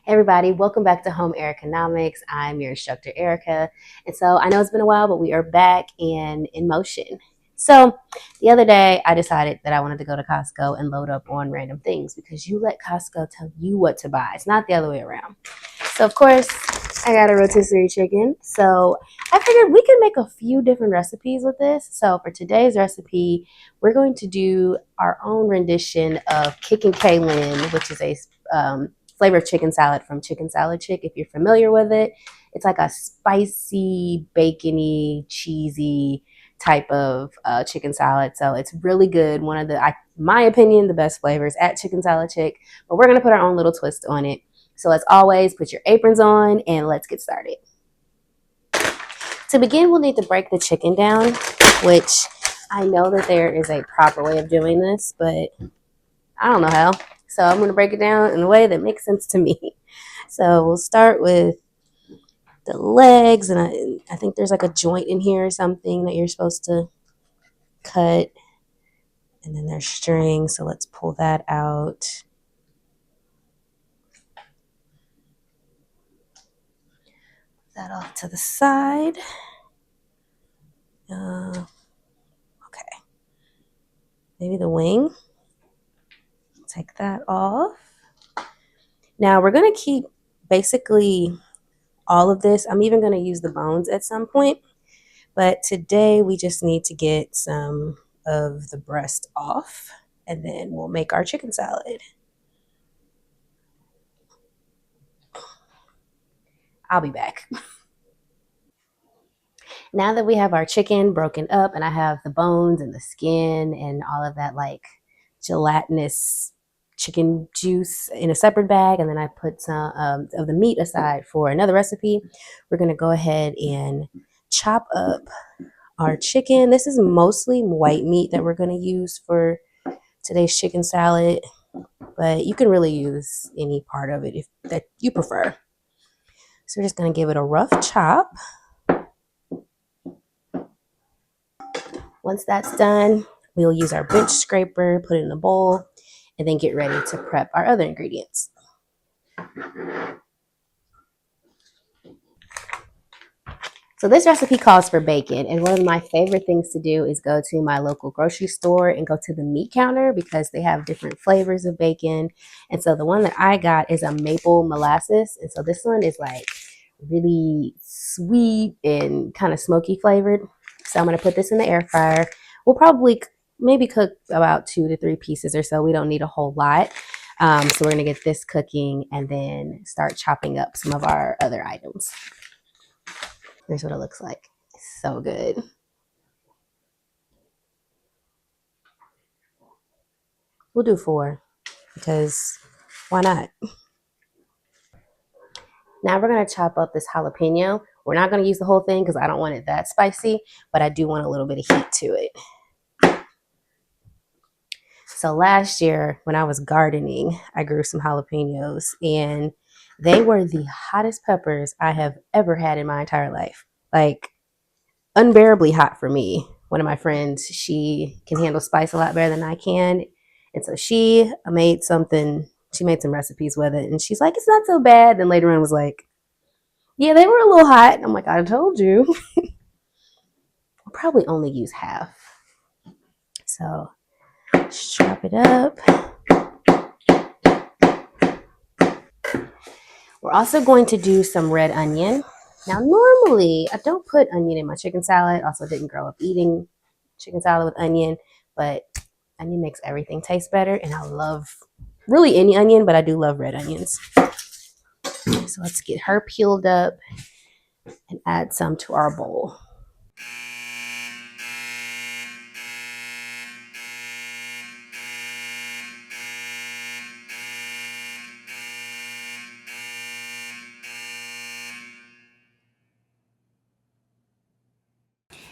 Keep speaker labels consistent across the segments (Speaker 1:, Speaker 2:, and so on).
Speaker 1: Everybody, welcome back to Home Ericanomics. I'm your instructor, Erica. And so I know it's been a while, but we are back and in motion. So the other day, I decided that I wanted to go to Costco and load up on random things because you let Costco tell you what to buy. It's not the other way around. So, of course, I got a rotisserie chicken. So I figured we could make a few different recipes with this. So for today's recipe, we're going to do our own rendition of Kickin Kay Lynne, which is a flavored chicken salad from Chicken Salad Chick. If you're familiar with it, it's like a spicy, bacony, cheesy type of chicken salad. So it's really good. One of the, my opinion, the best flavors at Chicken Salad Chick. But we're gonna put our own little twist on it. So as always, put your aprons on and let's get started. To begin, we'll need to break the chicken down, which I know that there is a proper way of doing this, but I don't know how. So I'm going to break it down in a way that makes sense to me. So we'll start with the legs, and I think there's like a joint in here or something that you're supposed to cut. And then there's string, so let's pull that out. Put that off to the side. Okay. Maybe the wing. Take that off. Now we're going to keep basically all of this. I'm even going to use the bones at some point. But today we just need to get some of the breast off, and then we'll make our chicken salad. I'll be back. Now that we have our chicken broken up and I have the bones and the skin and all of that like gelatinous chicken juice in a separate bag, and then I put some of the meat aside for another recipe, we're going to go ahead and chop up our chicken. This is mostly white meat that we're going to use for today's chicken salad, but you can really use any part of it if that you prefer. So we're just going to give it a rough chop. Once that's done, we'll use our bench scraper, put it in a bowl, and then get ready to prep our other ingredients. So this recipe calls for bacon, and one of my favorite things to do is go to my local grocery store and go to the meat counter because they have different flavors of bacon. And so the one that I got is a maple molasses, and so this one is like really sweet and kind of smoky flavored. So I'm going to put this in the air fryer. We'll probably maybe cook about 2 to 3 pieces or so. We don't need a whole lot. So we're going to get this cooking and then start chopping up some of our other items. Here's what it looks like. It's so good. We'll do 4 because why not? Now we're going to chop up this jalapeno. We're not going to use the whole thing because I don't want it that spicy, but I do want a little bit of heat to it. So last year when I was gardening, I grew some jalapenos, and they were the hottest peppers I have ever had in my entire life. Like unbearably hot for me. One of my friends, she can handle spice a lot better than I can. And so she made some recipes with it, and she's like, it's not so bad. Then later on was like, yeah, they were a little hot. And I'm like, I told you. I'll probably only use half. So let's chop it up. We're also going to do some red onion. Now, normally I don't put onion in my chicken salad. Also didn't grow up eating chicken salad with onion, but onion makes everything taste better. And I love really any onion, but I do love red onions. So let's get her peeled up and add some to our bowl.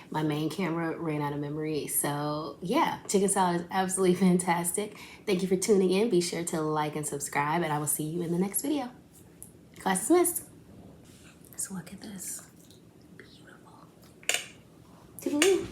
Speaker 1: My main camera ran out of memory. So yeah, chicken salad is absolutely fantastic. Thank you for tuning in. Be sure to like and subscribe, and I will see you in the next video. Class dismissed. Let's look at this. Beautiful.